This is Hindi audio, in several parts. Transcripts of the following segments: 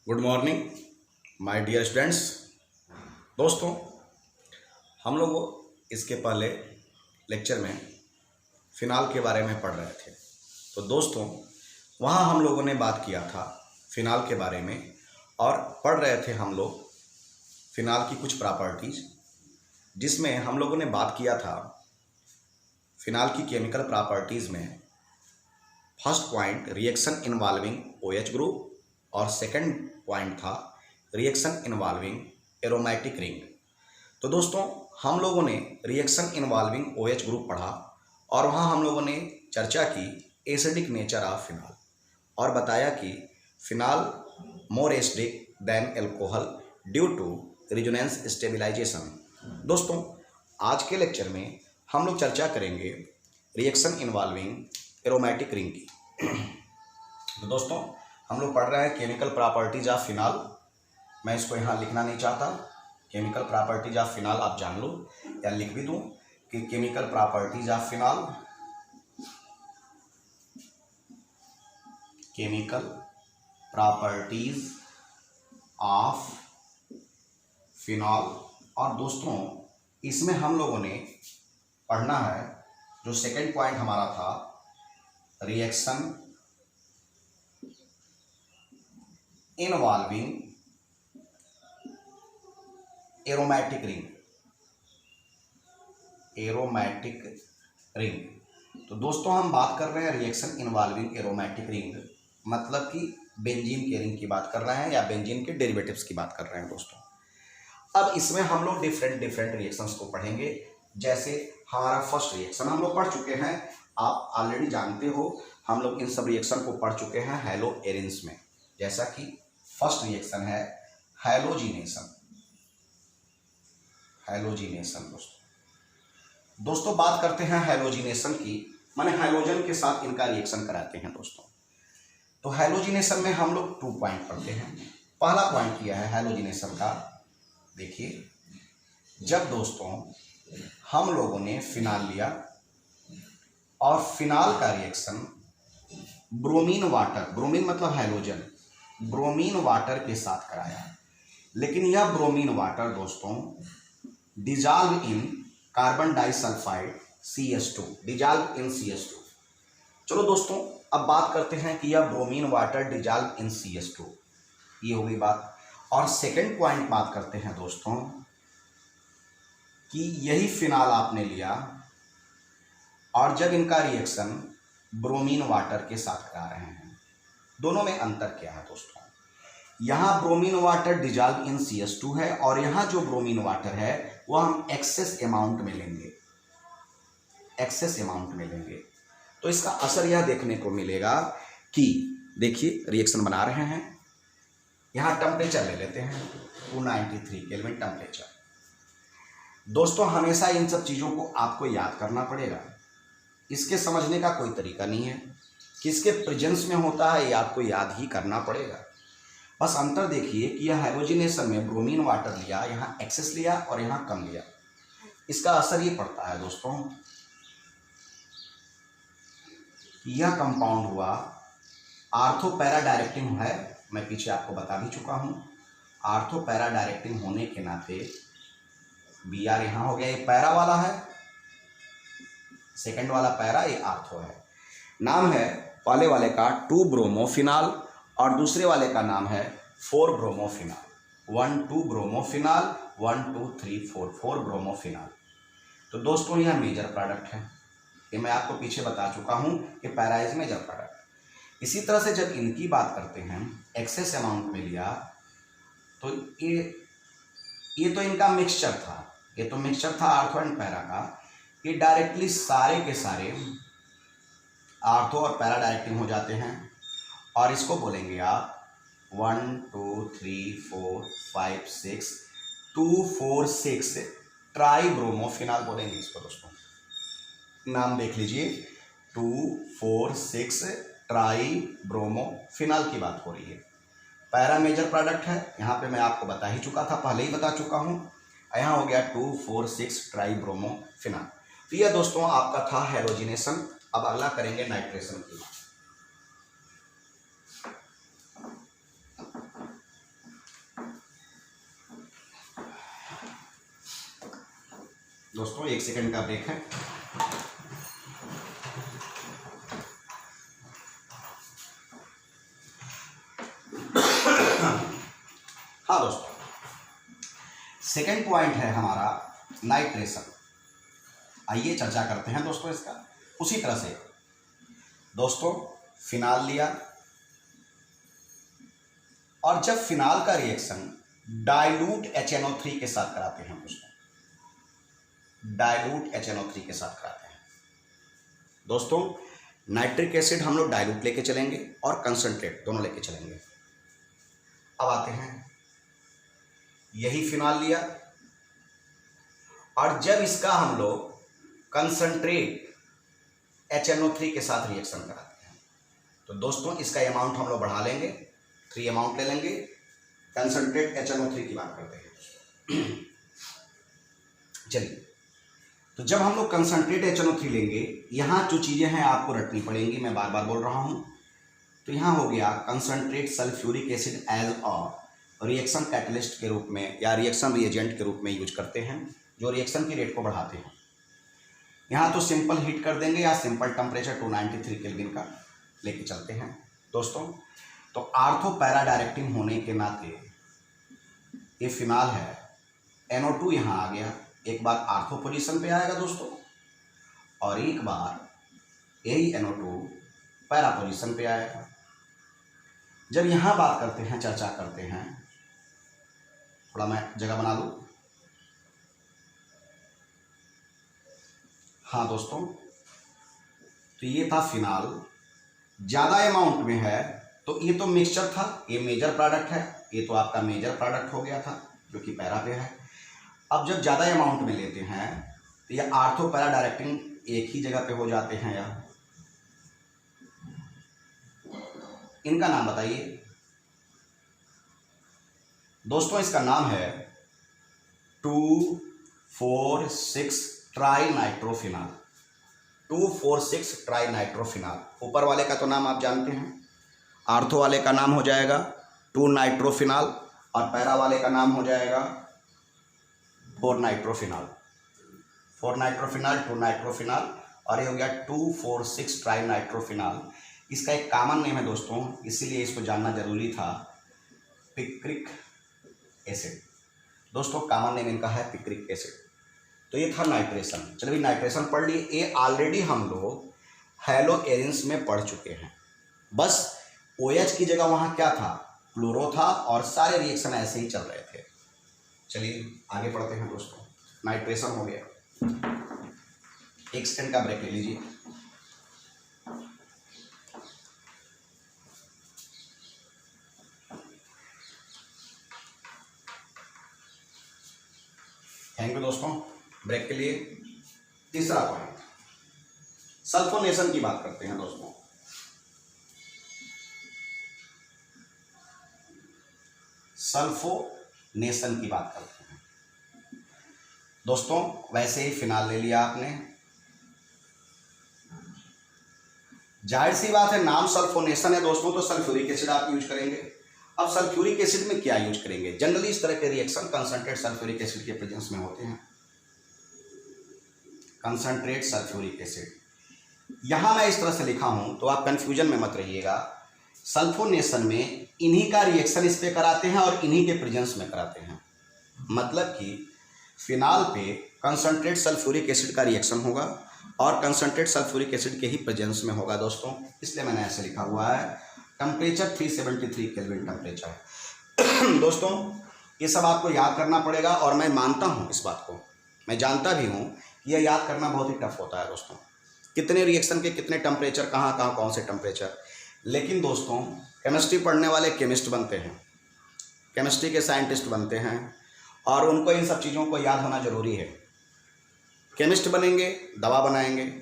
Good morning my dear students. दोस्तों, हम लोग इसके पहले लेक्चर में फिनाल के बारे में पढ़ रहे थे। तो दोस्तों, वहाँ हम लोगों ने बात किया था फिनाल के बारे में और पढ़ रहे थे हम लोग फिनाल की कुछ प्रॉपर्टीज़, जिसमें हम लोगों ने बात किया था फिनाल की केमिकल प्रॉपर्टीज़ में first point reaction involving OH group और सेकंड पॉइंट था रिएक्शन इन्वॉल्विंग एरोमेटिक रिंग। तो दोस्तों, हम लोगों ने रिएक्शन इन्वॉल्विंग OH ग्रुप पढ़ा और वहाँ हम लोगों ने चर्चा की एसिडिक नेचर ऑफ फिनाल और बताया कि phenol more acidic than alcohol due to resonance stabilisation. दोस्तों, आज के लेक्चर में हम लोग चर्चा करेंगे रिएक्शन इन्वॉल्विंग एरोमेटिक रिंग की। तो दोस्तों, हम लोग पढ़ रहे हैं केमिकल प्रॉपर्टीज ऑफ फिनाल। मैं इसको यहाँ लिखना नहीं चाहता, केमिकल प्रॉपर्टीज ऑफ फिनाल आप जान लो, या लिख भी दूँ कि chemical properties of phenol, chemical properties of phenol. और दोस्तों, इसमें हम लोगों ने पढ़ना है जो सेकंड पॉइंट हमारा था reaction involving aromatic ring. Aromatic ring. तो दोस्तों, हम बात कर रहे हैं रिएक्शन इन्वॉल्विंग एरोमेटिक रिंग, मतलब कि बेंजीन के रिंग की बात कर रहे हैं या बेंजीन के डेरिवेटिव्स की बात कर रहे हैं दोस्तों। अब इसमें हम लोग डिफरेंट रिएक्शंस को पढ़ेंगे। जैसे हमारा फर्स्ट रिएक्शन हम लोग पढ़ चुके हैं, आप ऑलरेडी जानते हो, हम लोग इन सब रिएक्शन को पढ़ चुके हैं हैलो एरिन्स में। जैसा कि फर्स्ट रिएक्शन है हैलोजिनेशन। हैलोजिनेशन दोस्तों बात करते हैं हैलोजिनेशन की, माने हैलोजन के साथ इनका रिएक्शन कराते हैं दोस्तों। तो हैलोजिनेशन में हम लोग 2 पॉइंट पढ़ते हैं। पहला पॉइंट किया है हैलोजिनेशन का, देखिए, जब दोस्तों हम लोगों ने फिनाल लिया और फिनाल का रिएक्शन ब्रोमीन वाटर, ब्रोमीन मतलब हैलोजन, ब्रोमीन वाटर के साथ कराया, लेकिन यह ब्रोमीन वाटर दोस्तों dissolve in carbon disulphide CH2, dissolve in CH2। चलो दोस्तों, अब बात करते हैं कि यह bromine water dissolve in CH2, ये हो गई बात। और सेकंड पॉइंट बात करते हैं दोस्तों कि यही फिनाल आपने लिया और जब इनका रिएक्शन ब्रोमीन वाटर के साथ करा रहे हैं, दोनों में अंतर क्या है दोस्तों? यहाँ bromine water dissolve in CH2 है और यहाँ जो ब्रोमीन वाटर है वह हम एक्सेस अमाउंट में लेंगे, एक्सेस अमाउंट में लेंगे। तो इसका असर यह देखने को मिलेगा कि देखिए रिएक्शन बना रहे हैं, यहाँ टेम्परेचर ले लेते हैं 293 केल्विन टेम्परेचर। दोस्तों, हमेशा इन सब चीज़ों को आपको याद करना पड़ेगा, इसके समझने का कोई तरीका नहीं है। किसके प्रेजेंस में होता है ये आपको याद ही करना पड़ेगा। बस अंतर देखिए कि यह हाइड्रोजनेशन में ब्रोमीन वाटर लिया, यहाँ एक्सेस लिया और यहाँ कम लिया। इसका असर ये पड़ता है दोस्तों, यह कंपाउंड हुआ आर्थो पैरा डायरेक्टिंग है, मैं पीछे आपको बता भी चुका हूँ। आर्थो पैरा डायरेक्टिंग होने के नाते BR यहाँ हो गया, ये पैरा वाला है, सेकंड वाला पैरा, ये आर्थो है। नाम है पहले वाले का 2 ब्रोमोफिनाल और दूसरे वाले का नाम है 4 ब्रोमोफिनाल। 1 2 ब्रोमोफिनाल, 1 2 3 4, 4 ब्रोमोफिनाल। तो दोस्तों यह मेजर प्रोडक्ट है, ये मैं आपको पीछे बता चुका हूँ कि पैरा इज मेजर प्रोडक्ट। इसी तरह से जब इनकी बात करते हैं एक्सेस अमाउंट में लिया, तो ये तो इनका मिक्सचर था, ये तो मिक्सचर था आर्थो एंड पैरा का। ये डायरेक्टली सारे के सारे आर्थो और पैरा डायरेक्टिंग हो जाते हैं और इसको बोलेंगे आप 1 2 3 4 5 6 2 4 6 ट्राई ब्रोमोफिनाल बोलेंगे इसको दोस्तों। नाम देख लीजिए, 2 4 6 ट्राई ब्रोमोफिनाल की बात हो रही है। पैरा मेजर प्रोडक्ट है, यहाँ पे मैं आपको बता ही चुका था, पहले ही बता चुका हूँ। यहाँ हो गया 2 4 6 ट्राई ब्रोमोफिनाल। तो यह दोस्तों आपका था हैलोजिनेशन। अब अगला करेंगे नाइट्रेशन की। दोस्तों 1 सेकंड का ब्रेक है। हाँ दोस्तों, सेकंड पॉइंट है हमारा नाइट्रेशन। आइए चर्चा करते हैं दोस्तों इसका। उसी तरह से दोस्तों फिनाल लिया, और जब फिनाल का रिएक्शन डाइल्यूट HNO3 के साथ कराते हैं दोस्तों, डाइल्यूट HNO3 के साथ कराते हैं दोस्तों, नाइट्रिक एसिड हम लोग डाइल्यूट लेके चलेंगे और कंसंट्रेट दोनों लेके चलेंगे। अब आते हैं, यही फिनाल लिया और जब इसका हम लोग कंसंट्रेट HNO3 के साथ रिएक्शन कराते हैं तो दोस्तों इसका अमाउंट हम लोग बढ़ा लेंगे, 3 अमाउंट ले लेंगे। कंसंट्रेट HNO3 की बात करते हैं। चलिए, तो जब हम लोग कंसंट्रेट HNO3 लेंगे, यहाँ जो चीज़ें हैं आपको रटनी पड़ेंगी, मैं बार बार बोल रहा हूँ। तो यहाँ हो गया concentrate sulphuric acid as a reaction catalyst के रूप में या रिएक्शन रिएजेंट के रूप में यूज करते हैं, जो रिएक्शन की रेट को बढ़ाते हैं। यहाँ तो सिंपल हीट कर देंगे या सिंपल टेम्परेचर 293 केल्विन का लेके चलते हैं दोस्तों। तो आर्थो पैरा डायरेक्टिंग होने के नाते ये फिनाल है, NO2 यहाँ आ गया, एक बार आर्थो पोजीशन पे आएगा दोस्तों और एक बार यही NO2 पैरा पोजीशन पे आएगा। जब यहाँ बात करते हैं, चर्चा करते हैं, थोड़ा मैं जगह बना लूँ। हाँ दोस्तों, तो ये था फिनाल, ज़्यादा अमाउंट में है तो ये तो मिक्सचर था, ये मेजर प्रोडक्ट है, ये तो आपका मेजर प्रोडक्ट हो गया था जो कि पैरा पे है। अब जब ज़्यादा अमाउंट में लेते हैं तो ये आर्थो पैरा डायरेक्टिंग एक ही जगह पे हो जाते हैं। यार इनका नाम बताइए दोस्तों। इसका नाम है 2,4,6 ट्राई नाइट्रोफिनाल। 2,4,6 try nitrophenol. ऊपर वाले का तो नाम आप जानते हैं, आर्थो वाले का नाम हो जाएगा 2 नाइट्रोफिनाल और पैरा वाले का नाम हो जाएगा 4 नाइट्रोफिनाल। 4 नाइट्रोफिनाल, 2 नाइट्रोफिनाल और ये हो गया 2,4,6 ट्राई नाइट्रोफिनाल। इसका एक कॉमन नेम है दोस्तों, इसीलिए इसको जानना जरूरी था, पिक्रिक एसिड। दोस्तों कॉमन नेम इनका है पिक्रिक एसिड। तो ये था नाइट्रेशन। चलिए नाइट्रेशन पढ़ लिए, ये ऑलरेडी हम लोग हेलो एरिन्स में पढ़ चुके हैं। बस OH की जगह वहाँ क्या था, क्लोरो था और सारे रिएक्शन ऐसे ही चल रहे थे। चलिए आगे पढ़ते हैं दोस्तों। नाइट्रेशन हो गया, 1 सेकंड का ब्रेक ले लीजिए। थैंक यू दोस्तों ब्रेक के लिए। तीसरा पॉइंट सल्फोनेशन की बात करते हैं दोस्तों। सल्फोनेशन की बात करते हैं दोस्तों। वैसे ही फिनाल ले लिया आपने, जाहिर सी बात है नाम सल्फोनेशन है दोस्तों, तो सल्फ्यूरिक एसिड आप यूज करेंगे। अब सल्फ्यूरिक एसिड में क्या यूज करेंगे, जनरली इस तरह के रिएक्शन कंसंट्रेट सल्फ्यूरिक एसिड के प्रेजेंस में होते हैं। कंसंट्रेट सल्फ्यूरिक एसिड यहां मैं इस तरह से लिखा हूं तो आप कंफ्यूजन में मत रहिएगा। सल्फोनेशन में इन्हीं का रिएक्शन इस पे कराते हैं और इन्हीं के प्रेजेंस में कराते हैं। मतलब कि फिनाल पे कंसंट्रेट सल्फ्यूरिक एसिड का रिएक्शन होगा और कंसंट्रेट सल्फ्यूरिक एसिड के ही प्रेजेंस में होगा दोस्तों, इसलिए मैंने ऐसे लिखा हुआ है। Temperature 373 kelvin temperature. दोस्तों ये सब आपको याद करना पड़ेगा और मैं मानता हूँ इस बात को, मैं जानता भी हूँ यह याद करना बहुत ही टफ होता है दोस्तों, कितने रिएक्शन के कितने टेम्परेचर, कहाँ कहाँ कौन से टेम्परेचर। लेकिन दोस्तों केमिस्ट्री पढ़ने वाले केमिस्ट बनते हैं, केमिस्ट्री के साइंटिस्ट बनते हैं और उनको इन सब चीज़ों को याद होना ज़रूरी है। केमिस्ट बनेंगे, दवा बनाएंगे,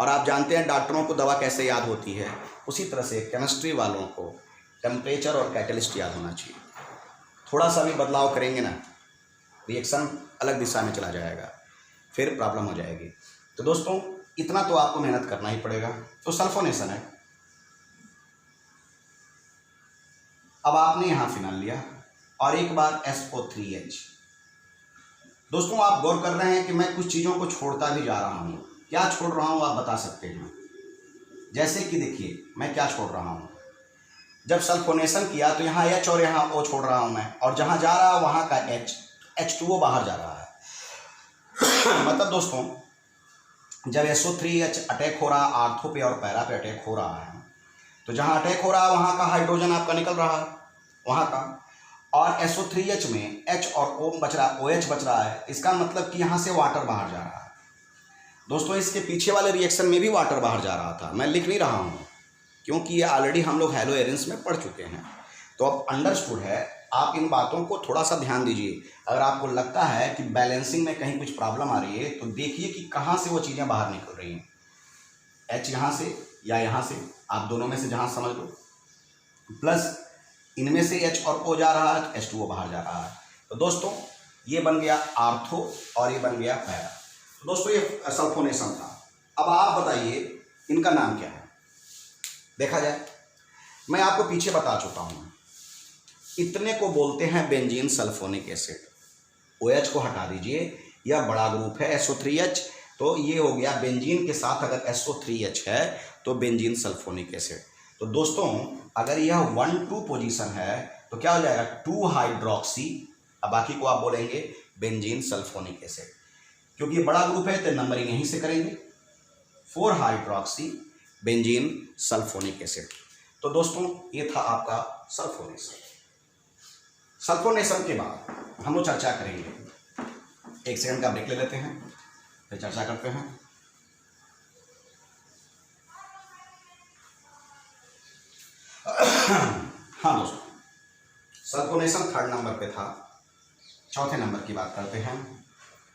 और आप जानते हैं डॉक्टरों को दवा कैसे याद होती है, उसी तरह से केमिस्ट्री वालों को टेम्परेचर और कैटलिस्ट याद होना चाहिए। थोड़ा सा भी बदलाव करेंगे ना, रिएक्शन अलग दिशा में चला जाएगा, फिर प्रॉब्लम हो जाएगी। तो दोस्तों इतना तो आपको मेहनत करना ही पड़ेगा। तो सल्फोनेशन है। अब आपने यहाँ फिनाल लिया और एक बार SO3H, दोस्तों आप गौर कर रहे हैं कि मैं कुछ चीज़ों को छोड़ता भी जा रहा हूँ। क्या छोड़ रहा हूँ आप बता सकते हैं? जैसे कि देखिए मैं क्या छोड़ रहा हूँ। जब सल्फोनेशन किया तो यहाँ H और यहाँ O छोड़ रहा हूँ मैं, और जहाँ जा रहा है वहाँ का H2O बाहर जा रहा है। मतलब दोस्तों जब SO3H अटैक हो रहा है आर्थो पे और पैरा पे अटैक हो रहा है, तो जहाँ अटैक हो रहा है वहाँ का हाइड्रोजन आपका निकल रहा है वहाँ का, और SO3H में H और O बच रहा है, OH बच रहा है। इसका मतलब कि यहाँ से वाटर बाहर जा रहा है। दोस्तों इसके पीछे वाले रिएक्शन में भी वाटर बाहर जा रहा था, मैं लिख नहीं रहा हूँ क्योंकि ये ऑलरेडी हम लोग हैलो एरेंस में पढ़ चुके हैं। तो अब अंडरस्टूड है, आप इन बातों को थोड़ा सा ध्यान दीजिए। अगर आपको लगता है कि बैलेंसिंग में कहीं कुछ प्रॉब्लम आ रही है तो देखिए कि कहाँ से वो चीज़ें बाहर निकल रही हैं, H यहाँ से या यहाँ से, आप दोनों में से जहाँ समझ लो, प्लस इनमें से H और O जा रहा है, H2O बाहर जा रहा है। तो दोस्तों ये बन गया आर्थो और ये बन गया पैरा। तो दोस्तों ये सल्फोनेशन था। अब आप बताइए इनका नाम क्या है? देखा जाए, मैं आपको पीछे बता चुका हूँ, इतने को बोलते हैं बेंजीन सल्फोनिक एसिड। OH को हटा दीजिए, यह बड़ा ग्रुप है SO3H, तो ये हो गया बेंजीन के साथ अगर SO3H है तो बेंजीन सल्फोनिक एसिड। तो दोस्तों अगर यह 1,2 पोजीशन है तो क्या हो जाएगा 2 हाइड्रोक्सी, अब बाकी को आप बोलेंगे बेंजीन सल्फोनिक एसिड, क्योंकि ये बड़ा ग्रुप है तो नंबरिंग यहीं से करेंगे, 4 हाइड्रोक्सी बेंजीन सल्फोनिक एसिड। तो दोस्तों ये था आपका सल्फोनेशन। सल्फोनेशन के बाद हम लोग चर्चा करेंगे, 1 सेकंड का ब्रेक ले लेते हैं फिर चर्चा करते हैं। हाँ दोस्तों, सल्फोनेशन 3rd नंबर पे था। 4थे नंबर की बात करते हैं,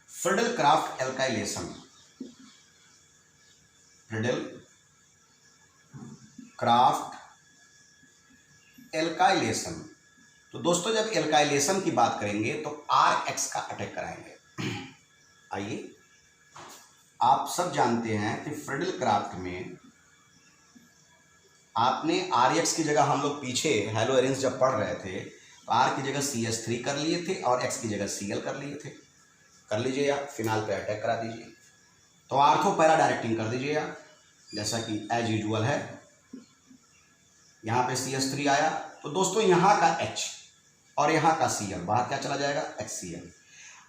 Friedel Crafts alkylation. Friedel Crafts alkylation. तो दोस्तों जब एल्काइलेशन की बात करेंगे तो RX का अटैक कराएंगे। आइए, आप सब जानते हैं कि फ्रिडल क्राफ्ट में आपने RX की जगह, हम लोग पीछे हैलो एरेंस जब पढ़ रहे थे तो R की जगह CH3 कर लिए थे और X की जगह Cl कर लिए थे। कर लीजिए आप, फिनाल पे अटैक करा दीजिए। तो आर्थो पैरा डायरेक्टिंग कर दीजिए आप, जैसा कि एज यूजुअल है। यहाँ पे CH3 आया तो दोस्तों यहाँ का H और यहाँ का Cl बाहर क्या चला जाएगा, HCl।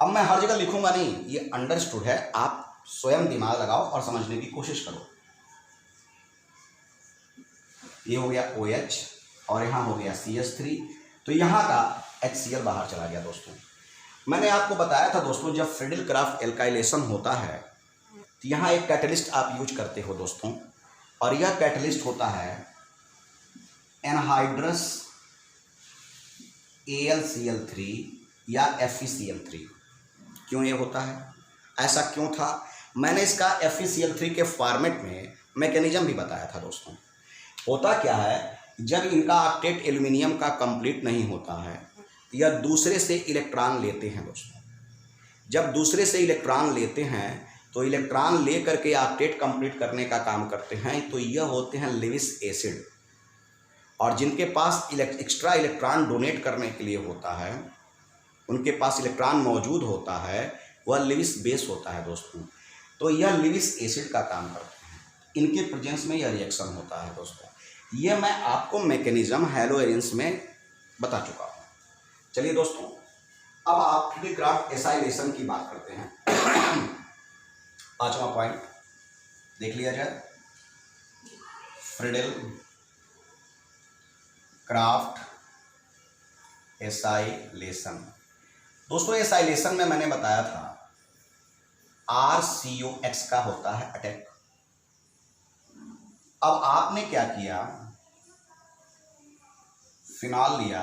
अब मैं हर जगह लिखूंगा नहीं, ये अंडरस्टूड है, आप स्वयं दिमाग लगाओ और समझने की कोशिश करो। ये हो गया OH और यहाँ हो गया CH3, तो यहाँ का HCl बाहर चला गया। दोस्तों मैंने आपको बताया था दोस्तों, जब फ्रिडल क्राफ्ट एल्काइलेशन होता है तो यहाँ एक कैटलिस्ट आप यूज करते हो दोस्तों, और यह कैटलिस्ट होता है एनहाइड्रस AlCl3 या FeCl3। क्यों ये होता है, ऐसा क्यों था? मैंने इसका FeCl3 के फॉर्मेट में मैकेनिज्म भी बताया था दोस्तों। होता क्या है, जब इनका ऑक्टेट एल्यूमिनियम का कंप्लीट नहीं होता है या दूसरे से इलेक्ट्रॉन लेते हैं दोस्तों, जब दूसरे से इलेक्ट्रॉन लेते हैं तो इलेक्ट्रॉन ले करके ऑक्टेट कंप्लीट करने का काम करते हैं, तो यह होते हैं लेविस एसिड। और जिनके पास एक्स्ट्रा इलेक्ट्रॉन डोनेट करने के लिए होता है, उनके पास इलेक्ट्रॉन मौजूद होता है, वह लेविस बेस होता है दोस्तों। तो यह लेविस एसिड का काम करते हैं, इनके प्रेजेंस में यह रिएक्शन होता है दोस्तों। यह मैं आपको मैकेनिज्म हैलो एरेंस में बता चुका हूँ। चलिए दोस्तों, अब आप फ्रिडल क्राफ्ट एसाइलेशन की बात करते हैं। 5वां पॉइंट देख लिया जाए, फ्रिडल क्राफ्ट एसाइलेशन। दोस्तों एसाइलेशन में मैंने बताया था RCOX का होता है अटैक। अब आपने क्या किया, फिनॉल लिया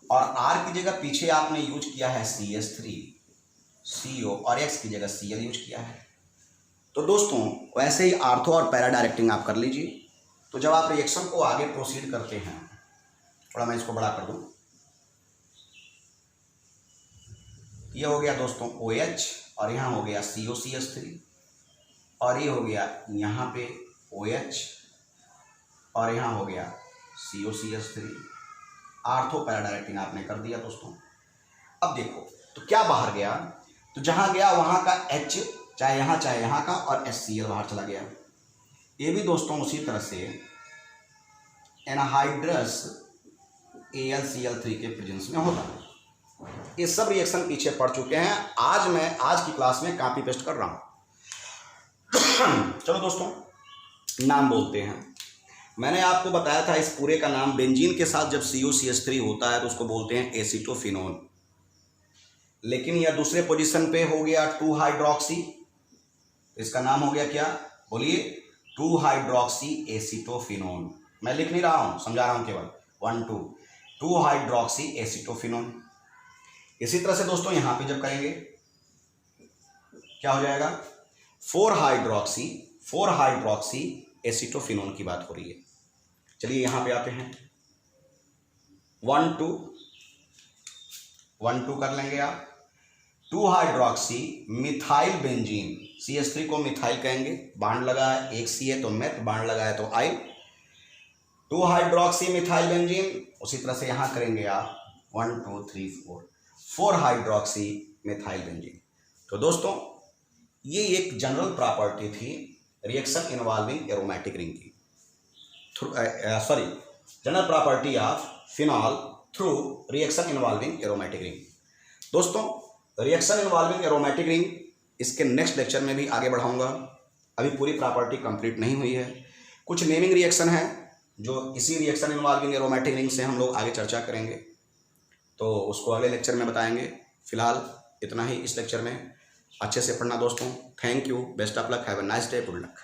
और R की जगह पीछे आपने यूज किया है CH3, CO और X की जगह Cl यूज किया है। तो दोस्तों वैसे ही आर्थो और पैरा डायरेक्टिंग आप कर लीजिए। तो जब आप रिएक्शन को आगे प्रोसीड करते हैं, थोड़ा मैं इसको बड़ा कर दूं, ये हो गया दोस्तों OH और यहाँ हो गया COCH3 और ये हो गया यहाँ पे OH और यहाँ हो गया COCH3। आर्थो पैरा डायरेक्टिंग आपने कर दिया दोस्तों। अब देखो तो क्या बाहर गया, तो जहाँ गया वहाँ का H चाहे यहाँ का और HCl बाहर चला गया। ये भी दोस्तों उसी तरह से एनहाइड्रस AlCl3 के प्रेजेंस में होता है। ये सब रिएक्शन पीछे पढ़ चुके हैं, आज की क्लास में कॉपी पेस्ट कर रहा हूँ। चलो दोस्तों नाम बोलते हैं। मैंने आपको बताया था इस पूरे का नाम, बेंजीन के साथ जब CuCH3 होता है तो उसको बोलते हैं एसीटोफिनोन। लेकिन यह दूसरे पोजीशन पे हो गया 2-हाइड्रोक्सी, इसका नाम हो गया क्या, बोलिए 2-हाइड्रोक्सी एसीटोफिनोन। मैं लिख नहीं रहा हूँ, समझा रहा हूँ केवल 2-हाइड्रोक्सी एसीटोफिनोन। इसी तरह से दोस्तों यहाँ पे जब करेंगे क्या हो जाएगा, 4-हाइड्रोक्सी एसीटोफिनोन की बात हो रही है। चलिए यहाँ पे आते हैं, 1-2 कर लेंगे आप। 2-हाइड्रोक्सी मिथाइल बेंजीन, CH3 को मिथाइल कहेंगे, बांड लगा है, एक C है तो मेथ, बांड लगा है तो I। 2-हाइड्रोक्सी methyl benzene. उसी तरह से यहाँ करेंगे आप 1 2 3 4, 4-हाइड्रोक्सी मिथाइल बेंजीन। तो दोस्तों ये एक जनरल प्रॉपर्टी थी रिएक्शन इन्वॉल्विंग एरोमेटिक रिंग की, general property of phenol through reaction involving aromatic ring. दोस्तों रिएक्शन इन्वॉल्विंग एरोमेटिक रिंग इसके नेक्स्ट लेक्चर में भी आगे बढ़ाऊंगा। अभी पूरी प्रॉपर्टी कंप्लीट नहीं हुई है, कुछ नेमिंग रिएक्शन है जो इसी रिएक्शन इन्वॉल्विंग एरोमेटिक रिंग से हम लोग आगे चर्चा करेंगे, तो उसको अगले लेक्चर में बताएंगे। फिलहाल इतना ही इस लेक्चर में। अच्छे से पढ़ना दोस्तों। Thank you, best of luck, have a nice day, good luck.